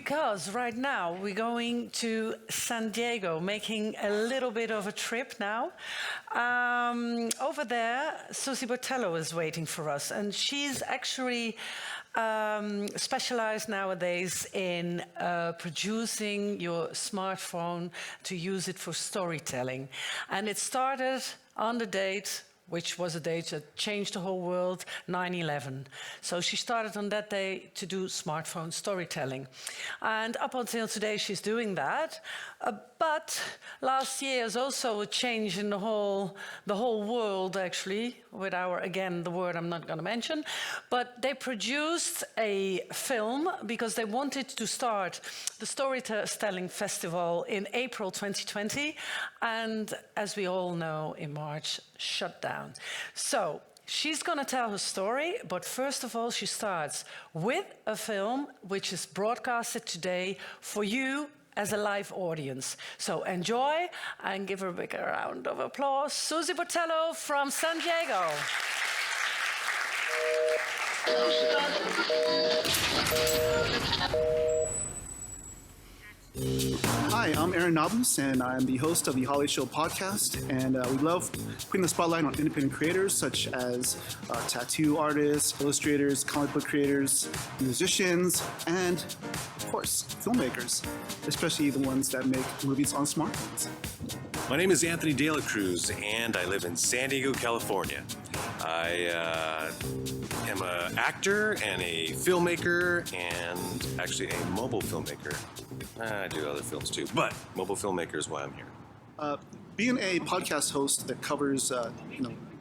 because right now we're going to San Diego, making a little bit of a trip now. Over there, Susy Botello is waiting for us, and she's actually specialized nowadays in producing your smartphone to use it for storytelling. And it started on the date, which was a date that changed the whole world, 9/11. So she started on that day to do smartphone storytelling. And up until today, she's doing that. But last year is also a change in the whole world, actually, with again, the word I'm not going to mention. But they produced a film because they wanted to start the Storytelling Festival in April 2020. And as we all know, in March, shut down. So she's going to tell her story, but first of all, she starts with a film which is broadcasted today for you as a live audience. So enjoy and give her a big round of applause. Susy Botello from San Diego. Hi, I'm Aaron Nabus, and I'm the host of the Holly Show podcast. And we love putting the spotlight on independent creators such as tattoo artists, illustrators, comic book creators, musicians, and, of course, filmmakers, especially the ones that make movies on smartphones. My name is Anthony De La Cruz, and I live in San Diego, California. I am an actor and a filmmaker, and actually a mobile filmmaker. I do other films too, but mobile filmmaker is why I'm here. Being a podcast host that covers,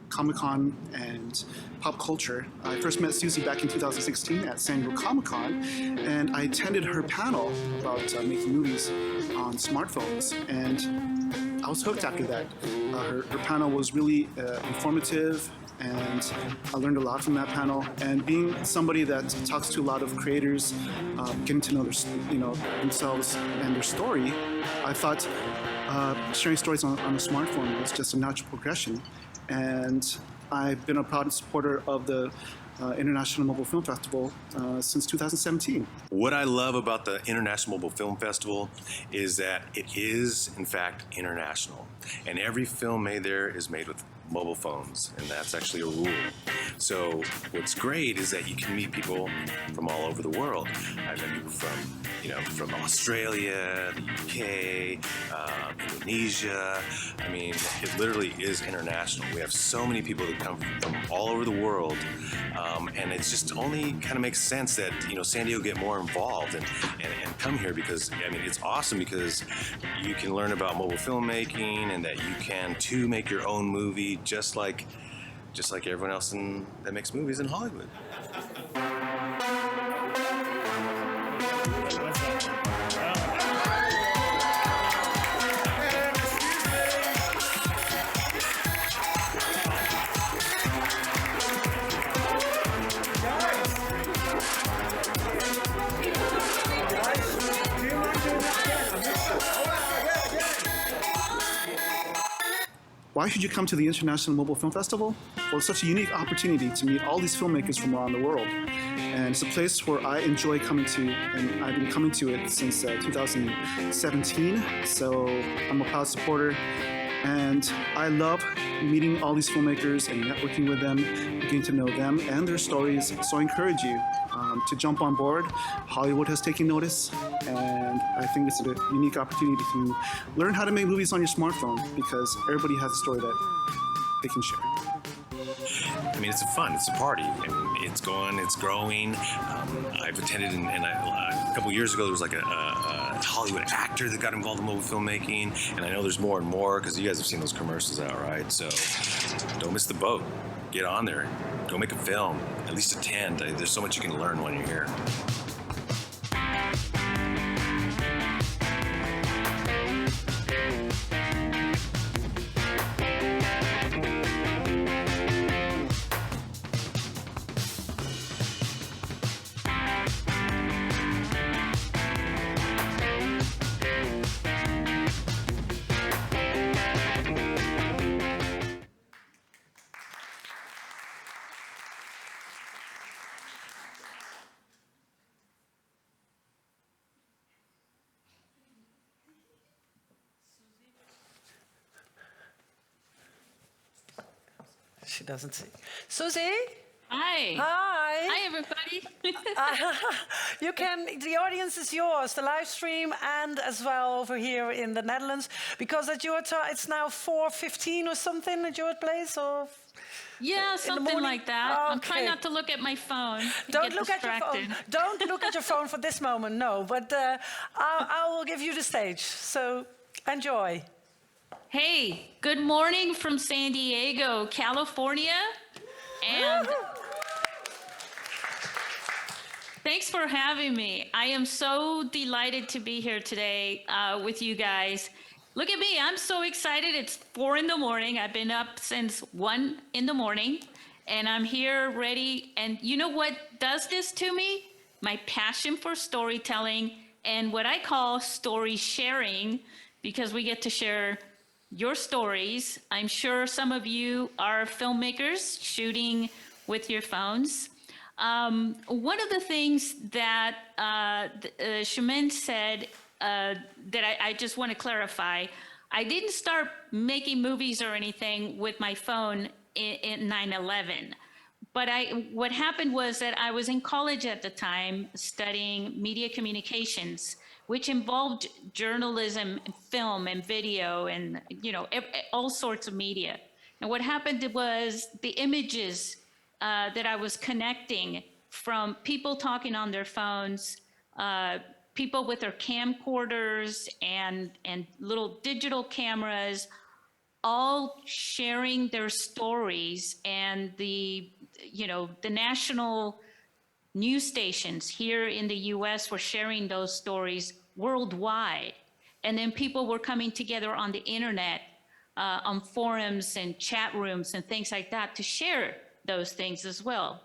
Comic-Con and pop culture, I first met Susy back in 2016 at San Diego Comic-Con, and I attended her panel about making movies on smartphones, and I was hooked after that. Her panel was really informative, and I learned a lot from that panel. And being somebody that talks to a lot of creators, getting to know themselves and their story, I thought sharing stories on a smartphone was just a natural progression. And I've been a proud supporter of the International Mobile Film Festival since 2017. What I love about the International Mobile Film Festival is that it is, in fact, international. And every film made there is made with mobile phones, and that's actually a rule. So what's great is that you can meet people from all over the world. I've met people from Australia, the UK, Indonesia. I mean, it literally is international. We have so many people that come from all over the world, and it's just only kind of makes sense that San Diego get more involved and come here, because I mean it's awesome because you can learn about mobile filmmaking and that you can too make your own movie just like everyone else that makes movies in Hollywood. Why should you come to the International Mobile Film Festival? Well, it's such a unique opportunity to meet all these filmmakers from around the world. And it's a place where I enjoy coming to, and I've been coming to it since 2017. So I'm a proud supporter. And I love meeting all these filmmakers and networking with them, getting to know them and their stories. So I encourage you to jump on board. Hollywood has taken notice, and I think it's a unique opportunity to learn how to make movies on your smartphone, because everybody has a story that they can share. I mean, it's fun. It's a party. I mean, it's growing. I've attended, a couple years ago, there was like a Hollywood actor that got involved in mobile filmmaking, and I know there's more and more because you guys have seen those commercials out, right? So don't miss the boat. Get on there. Go make a film. At least attend. There's so much you can learn when you're here. She doesn't see. Susie? Hi. Hi. Hi, everybody. You can, the audience is yours, the live stream, and as well over here in the Netherlands, because at your time, it's now 4:15 or something at your place, or? Yeah, something like that. I'm trying Okay. not to look at my phone. Don't look at your phone. Don't look at your phone for this moment, no. But I will give you the stage, so enjoy. Hey, good morning from San Diego, California. And thanks for having me. I am so delighted to be here today with you guys. Look at me, I'm so excited. It's 4 in the morning. I've been up since 1 in the morning, and I'm here ready. And you know what does this to me? My passion for storytelling and what I call story sharing, because we get to share your stories. I'm sure some of you are filmmakers shooting with your phones. One of the things that Shaman said that I just want to clarify, I didn't start making movies or anything with my phone in 9/11. But what happened was that I was in college at the time studying media communications, which involved journalism, film, and video, and all sorts of media. And what happened was the images that I was connecting from people talking on their phones, people with their camcorders and little digital cameras, all sharing their stories, and the national news stations here in the US were sharing those stories worldwide. And then people were coming together on the internet, on forums and chat rooms and things like that to share those things as well.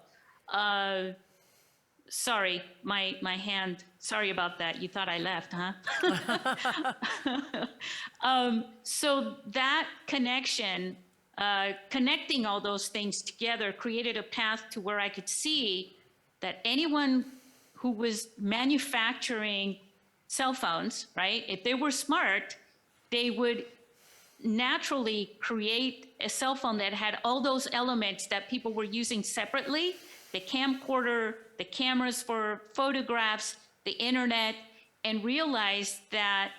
Sorry, my hand, sorry about that. You thought I left, huh? So that connection, connecting all those things together, created a path to where I could see that anyone who was manufacturing cell phones, right, if they were smart, they would naturally create a cell phone that had all those elements that people were using separately: the camcorder, the cameras for photographs, the internet, and realized that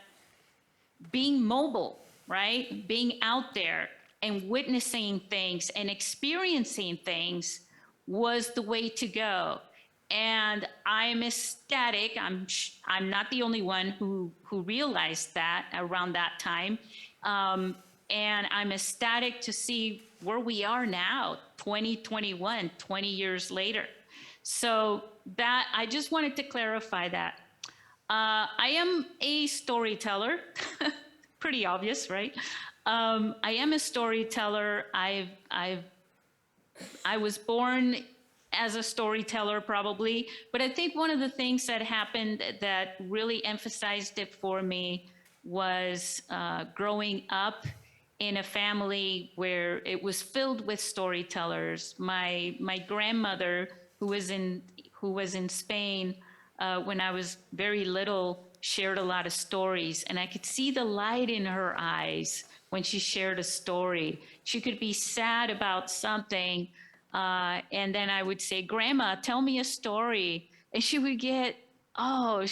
being mobile, right, being out there and witnessing things and experiencing things was the way to go. And I'm ecstatic. I'm not the only one who realized that around that time. And I'm ecstatic to see where we are now, 2021, 20 years later. So that, I just wanted to clarify that. I am a storyteller, pretty obvious, right? I am a storyteller. I was born as a storyteller, probably, but I think one of the things that happened that really emphasized it for me was growing up in a family where it was filled with storytellers. My grandmother, who was in Spain when I was very little, shared a lot of stories, and I could see the light in her eyes when she shared a story. She could be sad about something, and then I would say, "Grandma, tell me a story," and she would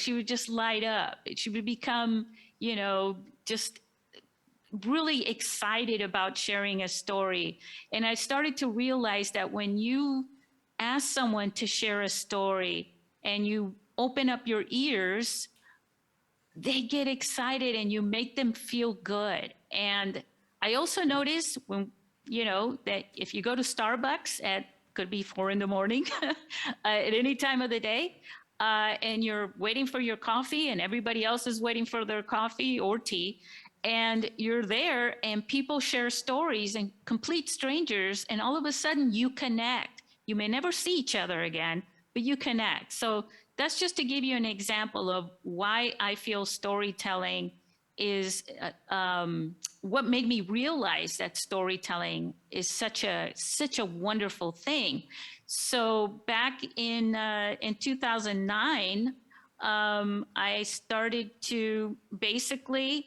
she would just light up. She would become, just really excited about sharing a story. And I started to realize that when you ask someone to share a story and you open up your ears, they get excited and you make them feel good. And I also noticed when, that if you go to Starbucks at, could be 4 in the morning, at any time of the day, and you're waiting for your coffee and everybody else is waiting for their coffee or tea, and you're there and people share stories, and complete strangers, and all of a sudden you connect. You may never see each other again, but you connect. So that's just to give you an example of why I feel storytelling is what made me realize that storytelling is such a wonderful thing. So back in 2009, I started to basically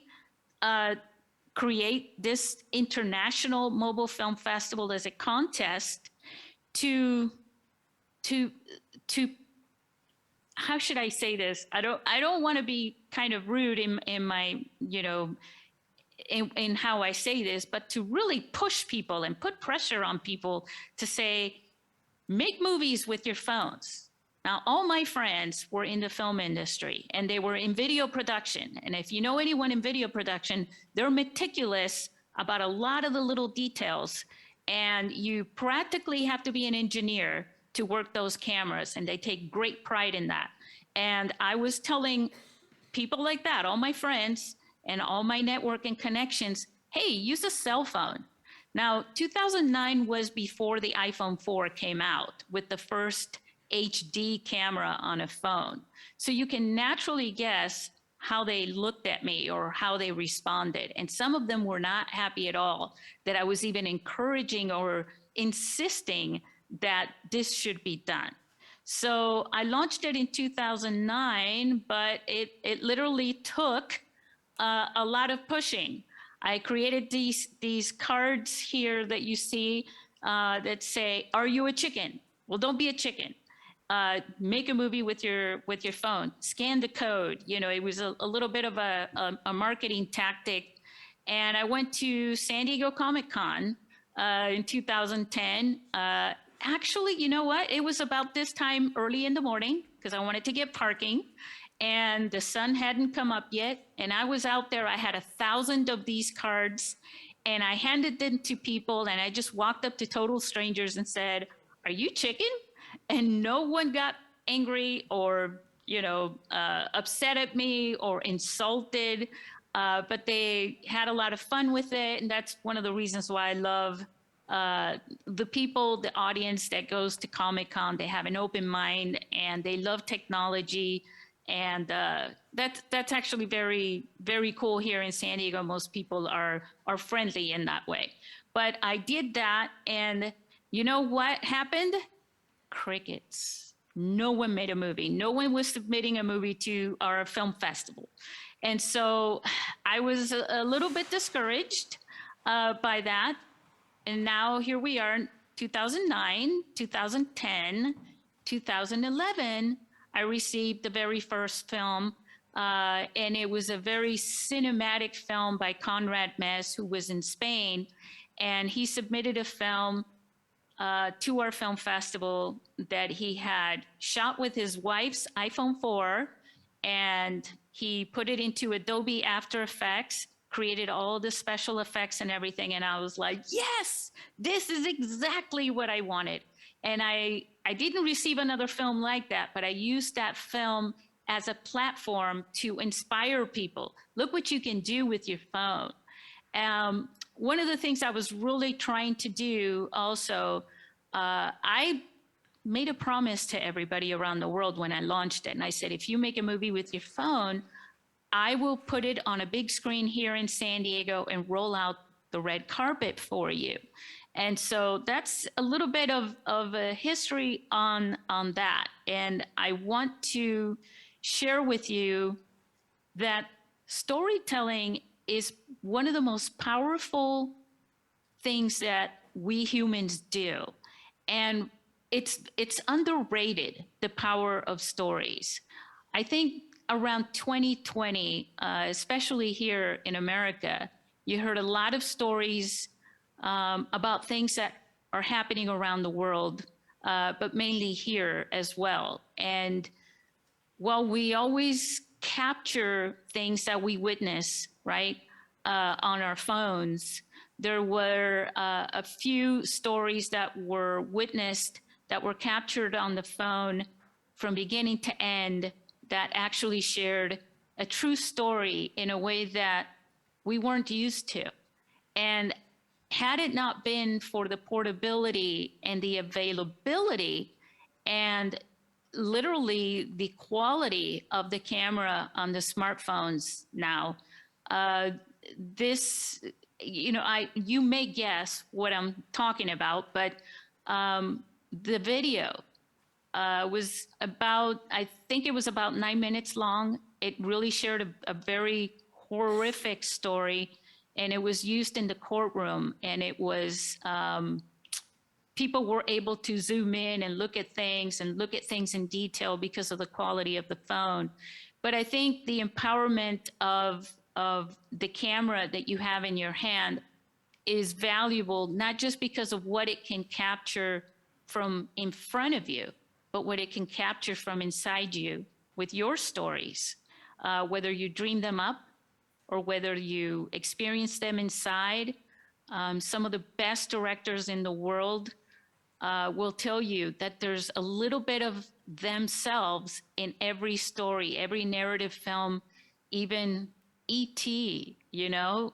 create this international mobile film festival as a contest to how should I say this? I don't want to be kind of rude in my, in how I say this, but to really push people and put pressure on people to say, make movies with your phones. Now, all my friends were in the film industry and they were in video production. And if you know anyone in video production, they're meticulous about a lot of the little details. And you practically have to be an engineer to work those cameras, and they take great pride in that. And I was telling people like that, all my friends and all my network and connections, hey, use a cell phone. Now, 2009 was before the iPhone 4 came out with the first HD camera on a phone. So you can naturally guess how they looked at me or how they responded. And some of them were not happy at all that I was even encouraging or insisting that this should be done. So I launched it in 2009, but it literally took a lot of pushing. I created these cards here that you see that say, "Are you a chicken?" Well, don't be a chicken. Make a movie with your phone. Scan the code. It was a little bit of a marketing tactic. And I went to San Diego Comic-Con in 2010. Actually, you know what? It was about this time early in the morning because I wanted to get parking. And the sun hadn't come up yet. And I was out there. I had 1,000 of these cards. And I handed them to people. And I just walked up to total strangers and said, "Are you chicken?" And no one got angry or, upset at me or insulted, but they had a lot of fun with it. And that's one of the reasons why I love the people, the audience that goes to Comic-Con. They have an open mind and they love technology. And that's actually very, very cool here in San Diego. Most people are friendly in that way. But I did that, and you know what happened? Crickets. No one made a movie. No one was submitting a movie to our film festival. And so I was a little bit discouraged by that. And now here we are, 2009, 2010, 2011, I received the very first film. And it was a very cinematic film by Conrad Mess, who was in Spain. And he submitted a film to our film festival that he had shot with his wife's iPhone 4, and he put it into Adobe After Effects, created all the special effects and everything. And I was like, yes, this is exactly what I wanted. And I didn't receive another film like that, but I used that film as a platform to inspire people. Look what you can do with your phone. One of the things I was really trying to do also, I made a promise to everybody around the world when I launched it. And I said, if you make a movie with your phone, I will put it on a big screen here in San Diego and roll out the red carpet for you. And so that's a little bit of a history on that. And I want to share with you that storytelling is one of the most powerful things that we humans do. And it's underrated, the power of stories. I think around 2020, especially here in America, you heard a lot of stories about things that are happening around the world, but mainly here as well. And while we always capture things that we witness, right, on our phones, there were a few stories that were witnessed, that were captured on the phone from beginning to end, that actually shared a true story in a way that we weren't used to. And had it not been for the portability and the availability and literally the quality of the camera on the smartphones now, this, you may guess what I'm talking about, but the video was about, I think it was about 9 minutes long. It really shared a very horrific story. and it was used in the courtroom, and it was, people were able to zoom in and look at things in detail because of the quality of the phone. But I think the empowerment of the camera that you have in your hand is valuable, not just because of what it can capture from in front of you, but what it can capture from inside you with your stories, whether you dream them up or whether you experience them inside. Some of the best directors in the world will tell you that there's a little bit of themselves in every story, every narrative film, even E.T., you know,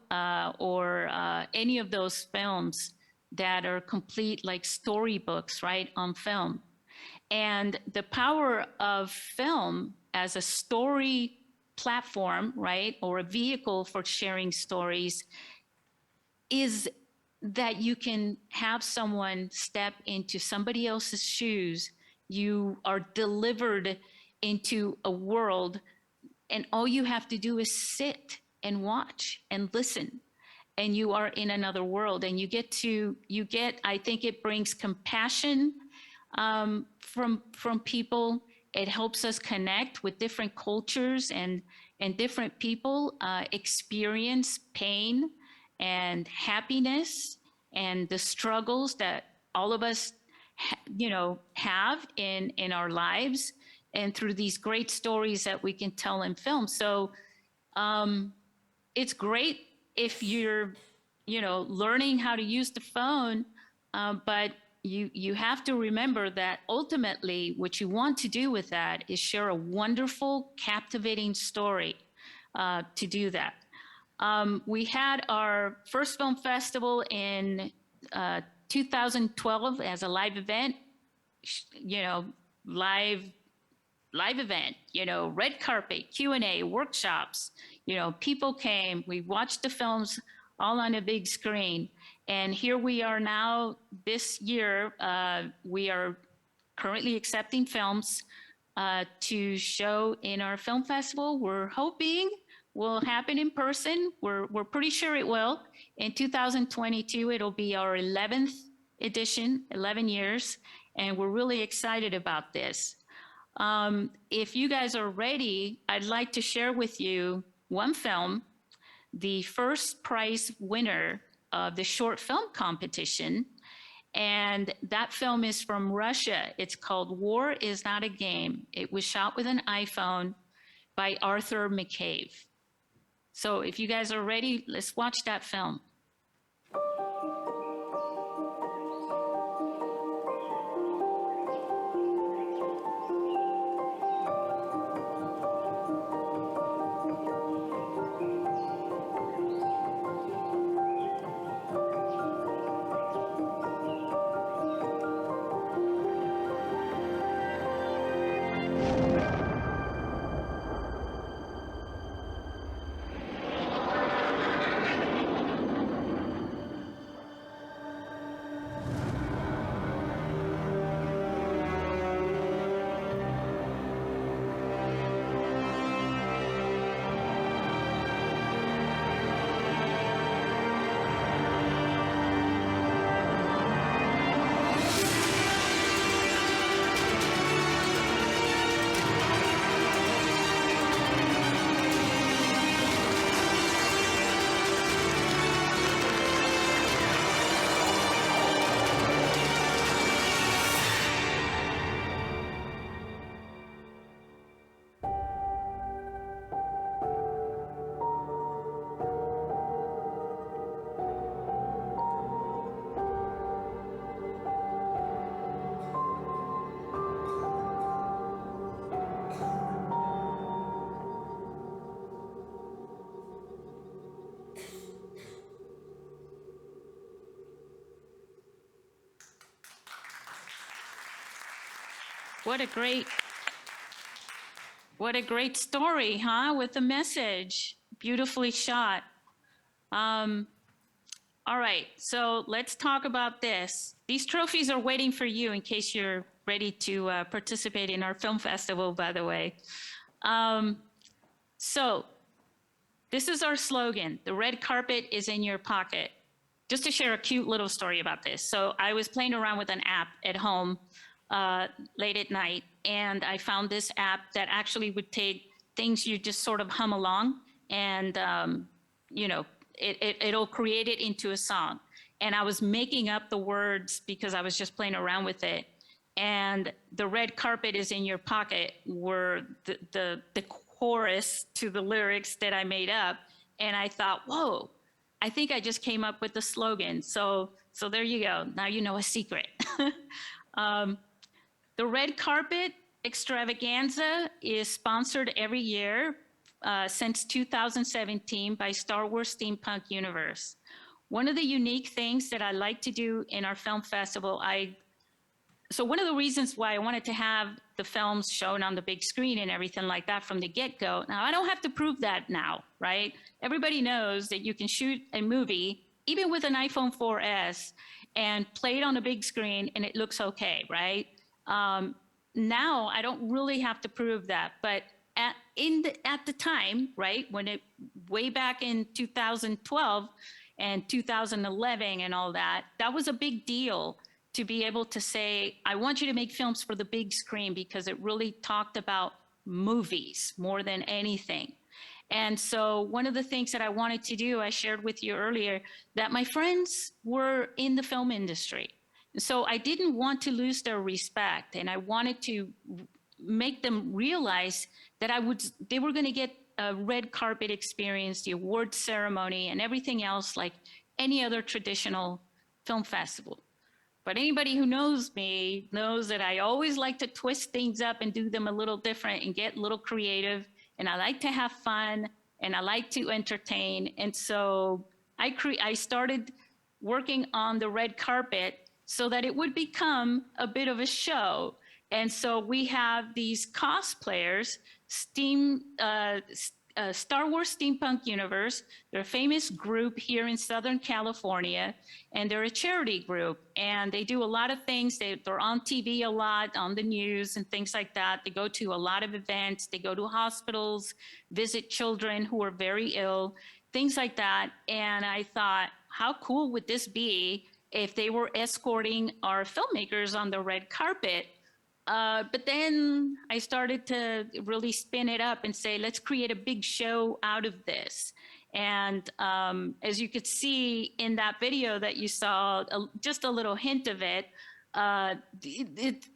or any of those films that are complete like storybooks, right, on film. And the power of film as a story platform, right, or a vehicle for sharing stories is that you can have someone step into somebody else's shoes. You are delivered into a world, and all you have to do is sit and watch and listen, and you are in another world. And I think it brings compassion from people. It helps us connect with different cultures and different people experience pain and happiness and the struggles that all of us, have in our lives, and through these great stories that we can tell in film. So it's great if you're, learning how to use the phone, but you have to remember that ultimately what you want to do with that is share a wonderful, captivating story to do that. We had our first film festival in 2012 as a live event, live event, red carpet, Q&A, workshops, people came, we watched the films all on a big screen. And here we are now this year, we are currently accepting films to show in our film festival. We're hoping will happen in person. We're pretty sure it will. In 2022, it'll be our 11th edition, 11 years, and we're really excited about this. If you guys are ready, I'd like to share with you one film, the first prize winner of the short film competition, and that film is from Russia. It's called War Is Not a Game. It was shot with an iPhone by Arthur McCabe. So if you guys are ready, let's watch that film. What a great story, huh? With a message, beautifully shot. All right, so let's talk about this. These trophies are waiting for you in case you're ready to participate in our film festival, by the way. So This is our slogan. The red carpet is in your pocket. Just to share a cute little story about this. So I was playing around with an app at home late at night, and I found this app that actually would take things you just sort of hum along, and it'll create it into a song. And I was making up the words because I was just playing around with it. And the red carpet is in your pocket were the chorus to the lyrics that I made up. And I thought, whoa, I think I just came up with the slogan. So there you go. Now you know a secret. The red carpet extravaganza is sponsored every year since 2017 by Star Wars Steampunk Universe. One of the unique things that I like to do in our film festival, so one of the reasons why I wanted to have the films shown on the big screen and everything like that from the get-go, now I don't have to prove that now, right? Everybody knows that you can shoot a movie, even with an iPhone 4S, and play it on a big screen and it looks okay, right? Now I don't really have to prove that, but at the time, right, way back in 2012 and 2011 and all that, that was a big deal to be able to say, I want you to make films for the big screen because it really talked about movies more than anything. And so one of the things that I wanted to do, I shared with you earlier, that my friends were in the film industry. So I didn't want to lose their respect, and I wanted to make them realize that they were going to get a red carpet experience, the award ceremony, and everything else like any other traditional film festival. But anybody who knows me knows that I always like to twist things up and do them a little different and get a little creative. And I like to have fun, and I like to entertain. And so I started working on the red carpet so that it would become a bit of a show. And so we have these cosplayers, Star Wars Steampunk Universe. They're a famous group here in Southern California, and they're a charity group. And they do a lot of things. They're on TV a lot, on the news and things like that. They go to a lot of events. They go to hospitals, visit children who are very ill, things like that. And I thought, how cool would this be if they were escorting our filmmakers on the red carpet? But then I started to really spin it up and say, let's create a big show out of this. And as you could see in that video that you saw, just a little hint of it,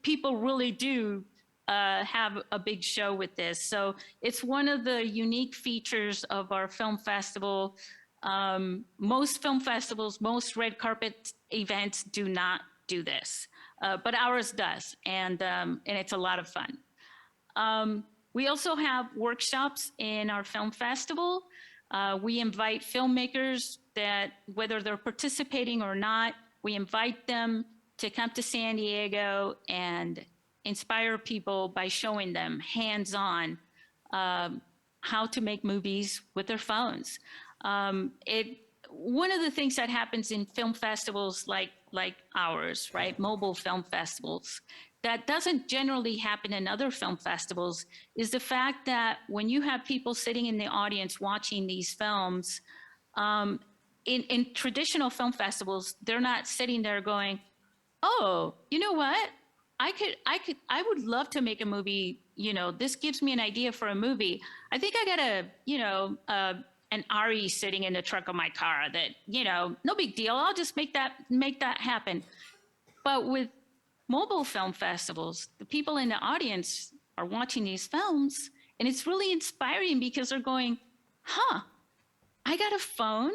people really do have a big show with this. So it's one of the unique features of our film festival. Most film festivals, most red carpet events do not do this. But ours does, and it's a lot of fun. We also have workshops in our film festival. We invite filmmakers that, whether they're participating or not, we invite them to come to San Diego and inspire people by showing them hands-on how to make movies with their phones. One of the things that happens in film festivals like ours, right, mobile film festivals, that doesn't generally happen in other film festivals, is the fact that when you have people sitting in the audience watching these films, in traditional film festivals, they're not sitting there going, oh, you know what? I would love to make a movie. This gives me an idea for a movie. I think I got an RE sitting in the trunk of my car that, no big deal. I'll just make that happen. But with mobile film festivals, the people in the audience are watching these films, and it's really inspiring because they're going, I got a phone,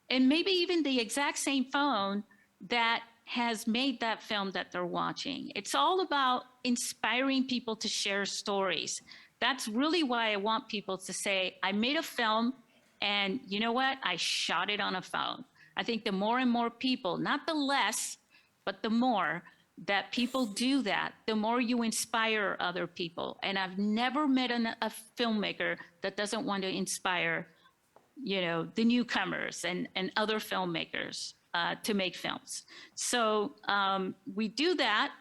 and maybe even the exact same phone that has made that film that they're watching. It's all about inspiring people to share stories. That's really why I want people to say, I made a film, and you know what? I shot it on a phone. I think the more and more people, not the less, but the more that people do that, the more you inspire other people. And I've never met a filmmaker that doesn't want to inspire, the newcomers and other filmmakers to make films. So we do that.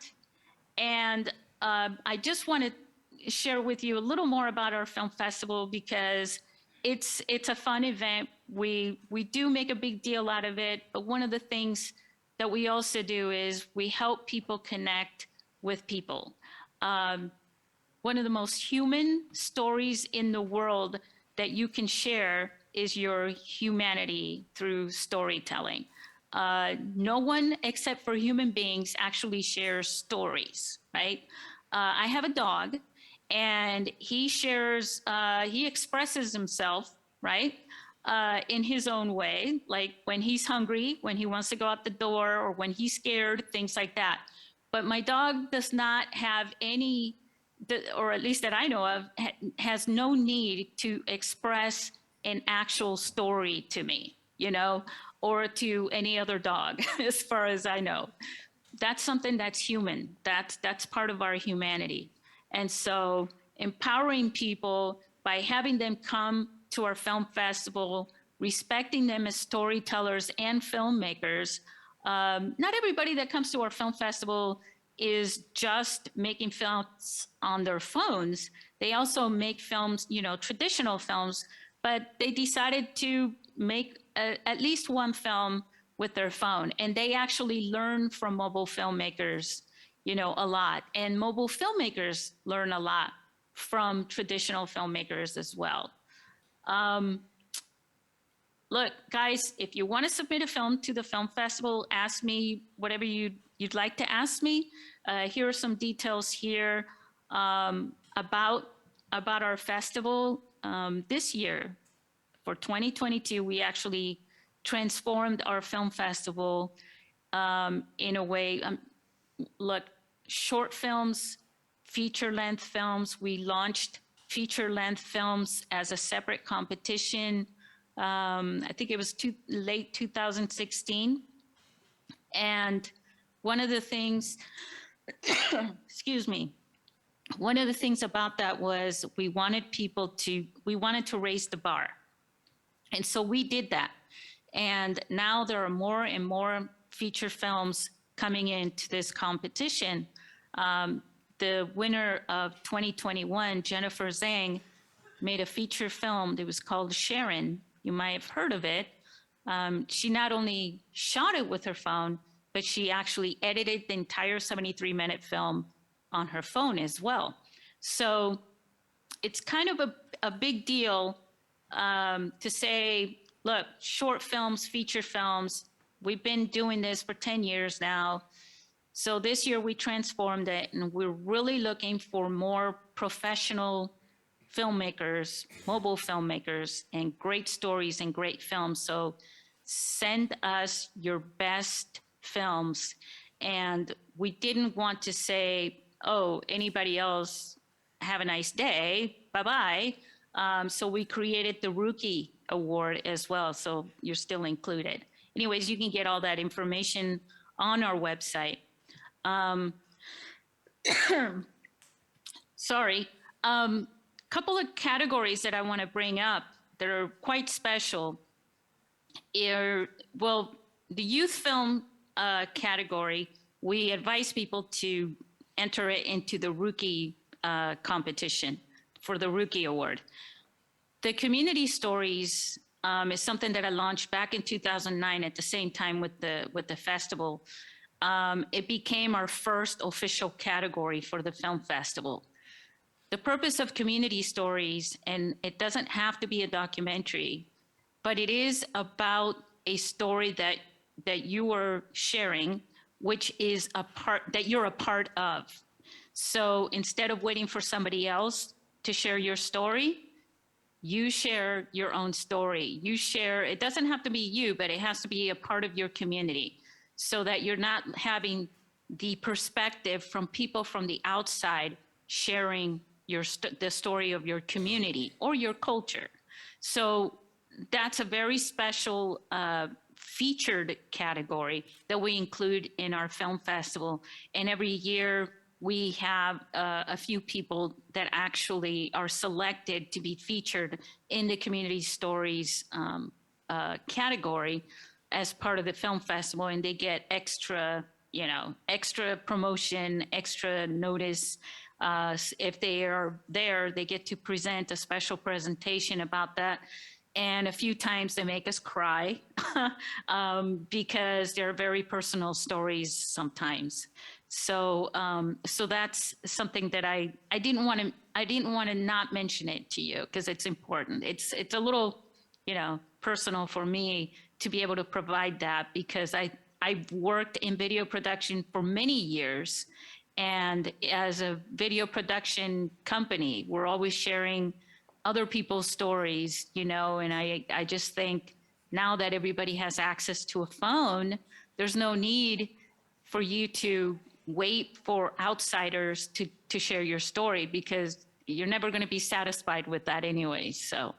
And I just want to share with you a little more about our film festival because it's a fun event. We do make a big deal out of it, but one of the things that we also do is we help people connect with people. One of the most human stories in the world that you can share is your humanity through storytelling. No one except for human beings actually shares stories, right? I have a dog, and he shares, he expresses himself, right? In his own way, like when he's hungry, when he wants to go out the door, or when he's scared, things like that. But my dog does not have any, or at least that I know of, has no need to express an actual story to me, you know, or to any other dog, as far as I know. That's something that's human. That's part of our humanity. And so empowering people by having them come to our film festival, respecting them as storytellers and filmmakers. Not everybody that comes to our film festival is just making films on their phones. They also make films, you know, traditional films, but they decided to make at least one film with their phone. And they actually learn from mobile filmmakers, you know, a lot. And mobile filmmakers learn a lot from traditional filmmakers as well. Look, guys, if you want to submit a film to the film festival, ask me whatever you'd like to ask me. Here are some details here about our festival. This year, for 2022, we actually transformed our film festival in a way. Look, short films, feature-length films. We launched feature-length films as a separate competition. I think it was late 2016. And one of the things, excuse me, one of the things about that was we wanted to raise the bar. And so we did that. And now there are more and more feature films coming into this competition. The winner of 2021, Jennifer Zhang, made a feature film that was called Sharon. You might have heard of it. She not only shot it with her phone, but she actually edited the entire 73-minute film on her phone as well. So it's kind of a big deal to say, look, short films, feature films, we've been doing this for 10 years now. So this year we transformed it, and we're really looking for more professional filmmakers, mobile filmmakers, and great stories and great films. So send us your best films. And we didn't want to say, oh, anybody else, have a nice day, bye-bye. So we created the Rookie Award as well, so you're still included. Anyways, you can get all that information on our website. Sorry. Couple of categories that I want to bring up that are quite special. Well, the youth film category, we advise people to enter it into the Rookie competition for the Rookie Award. The community stories is something that I launched back in 2009 at the same time with the festival. It became our first official category for the film festival. The purpose of community stories, and it doesn't have to be a documentary, but it is about a story that you are sharing, which is a part that you're a part of. So instead of waiting for somebody else to share your story, you share your own story. You share, it doesn't have to be you, but it has to be a part of your community, so that you're not having the perspective from people from the outside sharing the story of your community or your culture. So that's a very special featured category that we include in our film festival. And every year we have a few people that actually are selected to be featured in the community stories category as part of the film festival, and they get extra, extra promotion, extra notice. If they are there, they get to present a special presentation about that. And a few times they make us cry because they're very personal stories sometimes. So, so that's something that I didn't want to not mention it to you because it's important. It's a little, personal for me to be able to provide that because I've worked in video production for many years. And as a video production company, we're always sharing other people's stories, and I just think now that everybody has access to a phone, there's no need for you to wait for outsiders to share your story because you're never going to be satisfied with that anyway. So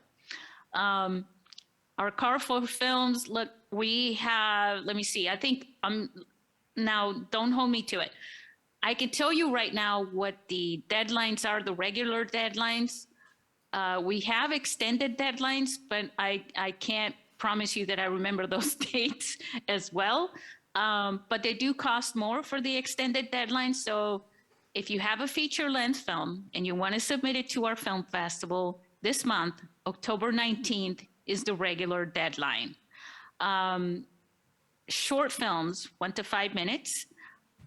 our Carrefour films, look, we have, let me see, I think now don't hold me to it. I can tell you right now what the deadlines are, the regular deadlines. We have extended deadlines, but I can't promise you that I remember those dates as well. But they do cost more for the extended deadline. So if you have a feature length film and you want to submit it to our film festival this month, October 19th is the regular deadline. Short films, 1 to 5 minutes,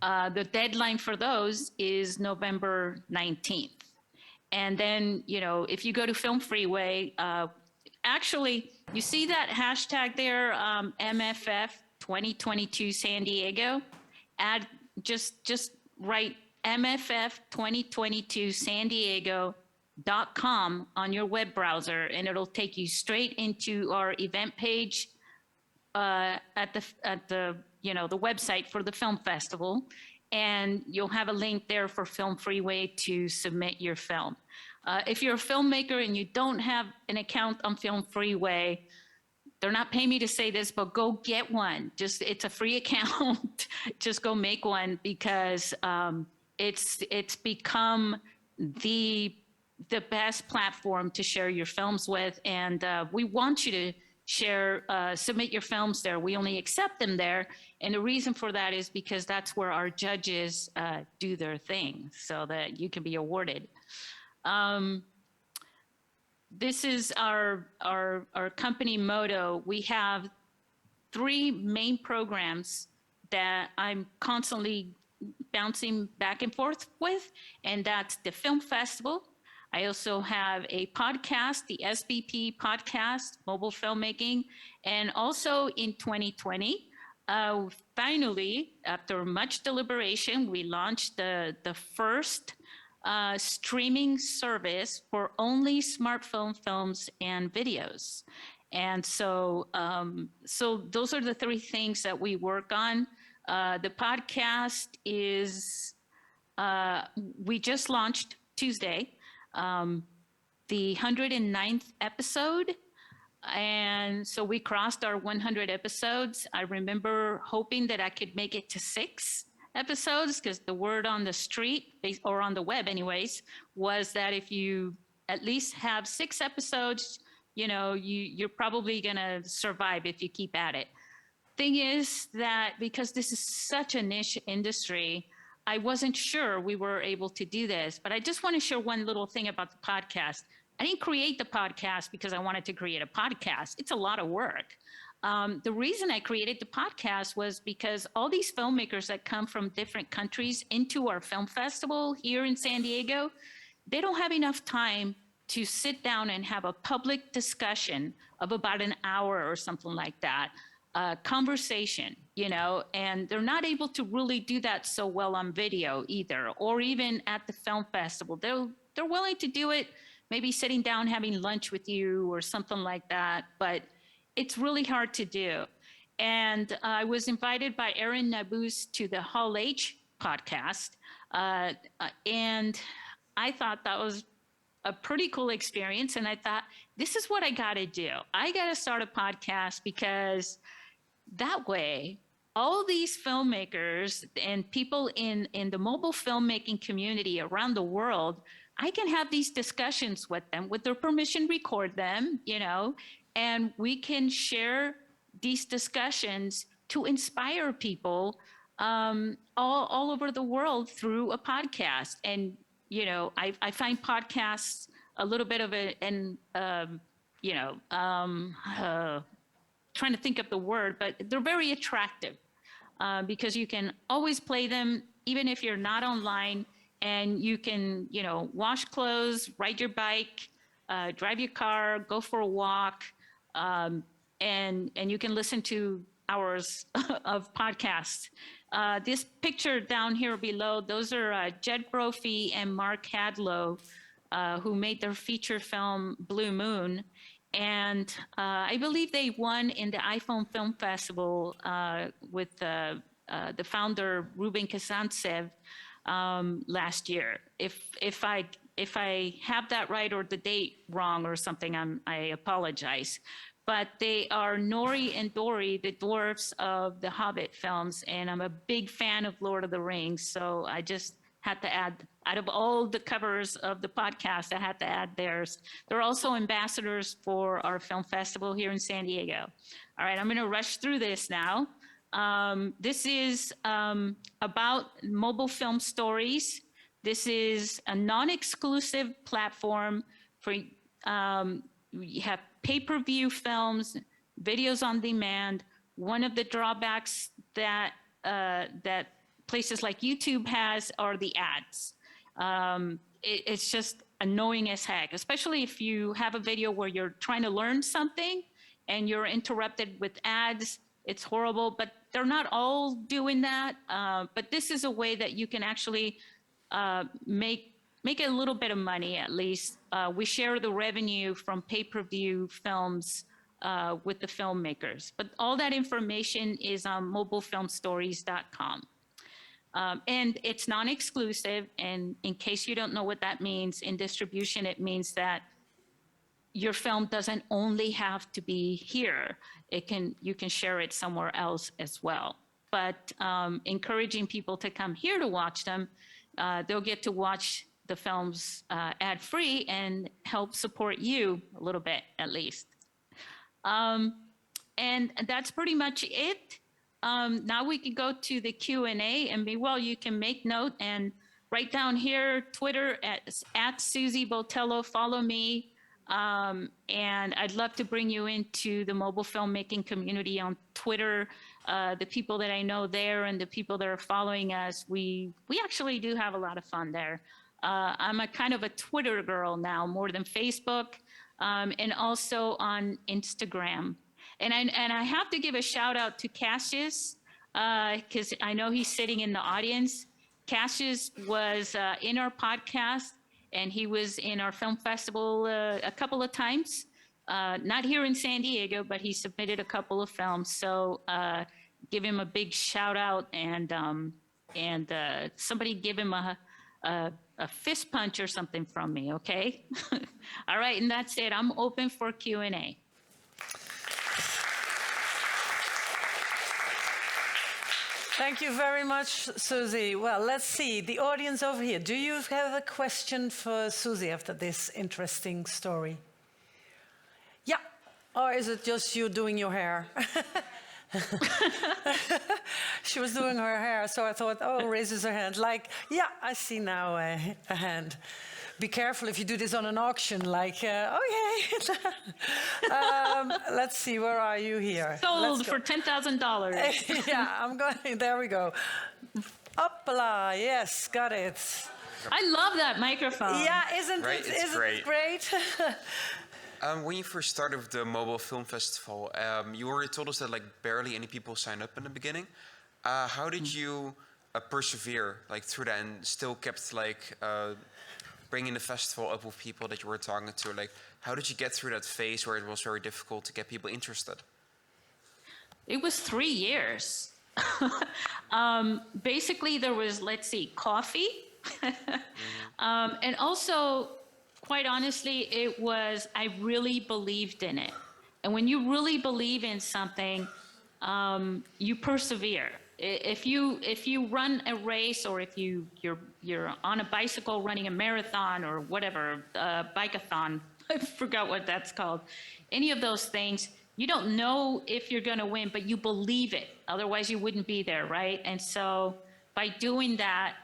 the deadline for those is November 19th. And then, if you go to Film Freeway, actually, you see that hashtag there, MFF 2022 San Diego? Just write MFF 2022 San Diego.com on your web browser, and it'll take you straight into our event page at the website for the film festival. And you'll have a link there for Film Freeway to submit your film. If you're a filmmaker and you don't have an account on Film Freeway, they're not paying me to say this, but go get one. It's a free account. Just go make one because it's become the best platform to share your films with. And we want you to submit your films there. We only accept them there. And the reason for that is because that's where our judges do their thing so that you can be awarded. This is our company motto. We have 3 main programs that I'm constantly bouncing back and forth with, and that's the film festival. I also have a podcast, the SBP podcast, mobile filmmaking, and also in 2020, finally, after much deliberation, we launched the first streaming service for only smartphone films and videos. And so, so those are the 3 things that we work on. The podcast is, we just launched Tuesday, the 109th episode. And so we crossed our 100 episodes. I remember hoping that I could make it to 6 episodes because the word on the street, or on the web anyways, was that if you at least have 6 episodes, you're probably gonna survive if you keep at it. Thing is that because this is such a niche industry, I wasn't sure we were able to do this, but I just want to share one little thing about the podcast. I didn't create the podcast because I wanted to create a podcast. It's a lot of work. The reason I created the podcast was because all these filmmakers that come from different countries into our film festival here in San Diego, they don't have enough time to sit down and have a public discussion of about an hour or something like that, conversation, and they're not able to really do that so well on video either, or even at the film festival. They're willing to do it, maybe sitting down, having lunch with you or something like that, but it's really hard to do. And I was invited by Aaron Nabus to the Hall H podcast. And I thought that was a pretty cool experience. And I thought, this is what I got to do. I got to start a podcast because that way, all these filmmakers and people in the mobile filmmaking community around the world, I can have these discussions with them, with their permission, record them, and we can share these discussions to inspire people all over the world through a podcast. And I find podcasts a little bit of trying to think of the word, but they're very attractive because you can always play them even if you're not online, and you can, wash clothes, ride your bike, drive your car, go for a walk, and you can listen to hours of podcasts. This picture down here below, those are Jed Brophy and Mark Hadlow, who made their feature film Blue Moon. And I believe they won in the iPhone Film Festival with the founder Ruben Kazantsev last year. If I have that right or the date wrong or something, I apologize. But they are Nori and Dory, the dwarfs of the Hobbit films, and I'm a big fan of Lord of the Rings, so I just had to add, out of all the covers of the podcast, I had to add theirs. They're also ambassadors for our film festival here in San Diego. All right, I'm going to rush through this now. This is about mobile film stories. This is a non-exclusive platform for, you have pay-per-view films, videos on demand. One of the drawbacks that places like YouTube has are the ads. It's just annoying as heck, especially if you have a video where you're trying to learn something and you're interrupted with ads. It's horrible, but they're not all doing that. But this is a way that you can actually make a little bit of money, at least. We share the revenue from pay-per-view films with the filmmakers. But all that information is on mobilefilmstories.com. And it's non-exclusive. And in case you don't know what that means, in distribution, it means that your film doesn't only have to be here. You can share it somewhere else as well. But encouraging people to come here to watch them, they'll get to watch the films ad-free and help support you a little bit, at least. And that's pretty much it. Now we can go to the Q&A, and meanwhile, you can make note and write down here, Twitter at Susy Botello, follow me. And I'd love to bring you into the mobile filmmaking community on Twitter. The people that I know there and the people that are following us, we actually do have a lot of fun there. I'm a kind of a Twitter girl now, more than Facebook, and also on Instagram. And I have to give a shout out to Cassius, because I know he's sitting in the audience. Cassius was in our podcast, and he was in our film festival a couple of times. Not here in San Diego, but he submitted a couple of films. So give him a big shout out, and somebody give him a fist punch or something from me, okay? All right, and that's it. I'm open for Q&A. Thank you very much, Susy. Well, let's see. The audience over here, do you have a question for Susy after this interesting story? Yeah. Or is it just you doing your hair? She was doing her hair, so I thought, oh, raises her hand. Like, yeah, I see now a hand. Be careful if you do this on an auction, like, okay. Let's see, where are you here? Sold for $10,000. Yeah, I'm going, there we go. Hoppla, yes, got it. I love that microphone. Yeah, isn't Right, it, it's isn't great. it great? When you first started with the Mobile Film Festival, you already told us that like barely any people signed up in the beginning. How did you persevere like through that and still kept like bringing the festival up with people that you were talking to? Like, how did you get through that phase where it was very difficult to get people interested? It was 3 years. Basically, there was, let's see, coffee. And also, quite honestly, it was, I really believed in it. And when you really believe in something, you persevere. If you run a race, or if you're on a bicycle running a marathon or whatever, bike-a-thon, I forgot what that's called. Any of those things, you don't know if you're going to win, but you believe it. Otherwise, you wouldn't be there, right? And so by doing that,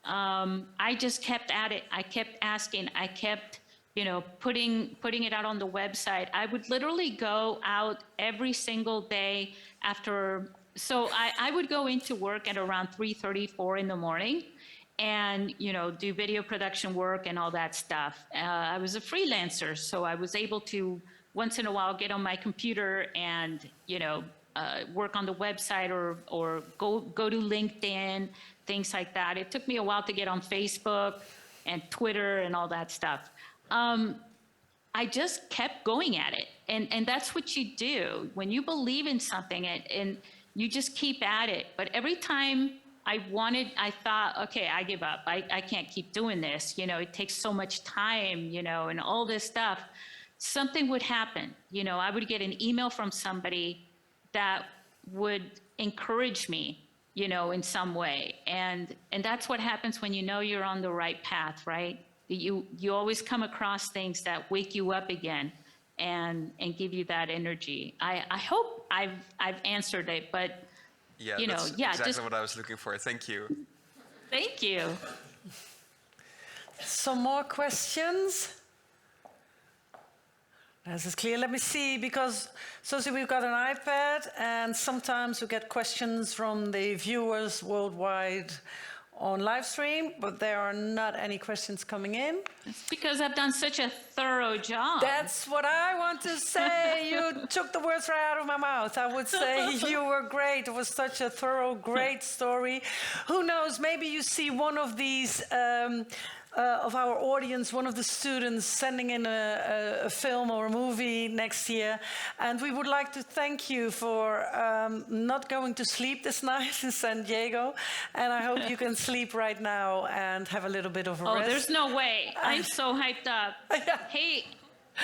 I just kept at it. I kept asking. I kept, putting it out on the website. I would literally go out every single day after. So I would go into work at around 3:30, 4 in the morning, and do video production work and all that stuff. I was a freelancer, so I was able to once in a while get on my computer and work on the website or go to LinkedIn, things like that. It took me a while to get on Facebook and Twitter and all that stuff. I just kept going at it, and that's what you do when you believe in something, and you just keep at it. But every time I thought, okay, I give up. I can't keep doing this. It takes so much time, and all this stuff. Something would happen. I would get an email from somebody that would encourage me, in some way. And that's what happens when you're on the right path, right? You always come across things that wake you up again and give you that energy. I hope I've answered it, but yeah, that's exactly what I was looking for. Thank you. Thank you. Some more questions? This is clear. Let me see, because Susy, we've got an iPad, and sometimes we get questions from the viewers worldwide on live stream, but there are not any questions coming in. It's because I've done such a thorough job. That's what I want to say. You took the words right out of my mouth. I would say you were great. It was such a thorough, great story. Who knows, maybe you see one of these of our audience, one of the students sending in a film or a movie next year. And we would like to thank you for not going to sleep this night in San Diego. And I hope you can sleep right now and have a little bit of a rest. Oh, there's no way. I'm so hyped up. Yeah. Hey,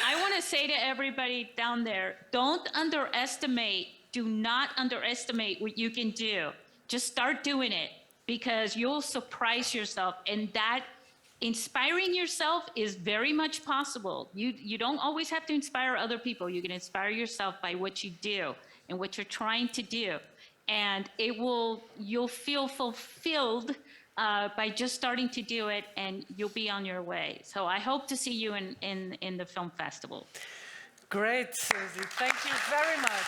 I want to say to everybody down there, do not underestimate what you can do. Just start doing it, because you'll surprise yourself. And that inspiring yourself is very much possible. You don't always have to inspire other people. You can inspire yourself by what you do and what you're trying to do. And you'll feel fulfilled by just starting to do it, and you'll be on your way. So I hope to see you in the film festival. Great, Susy. Thank you very much.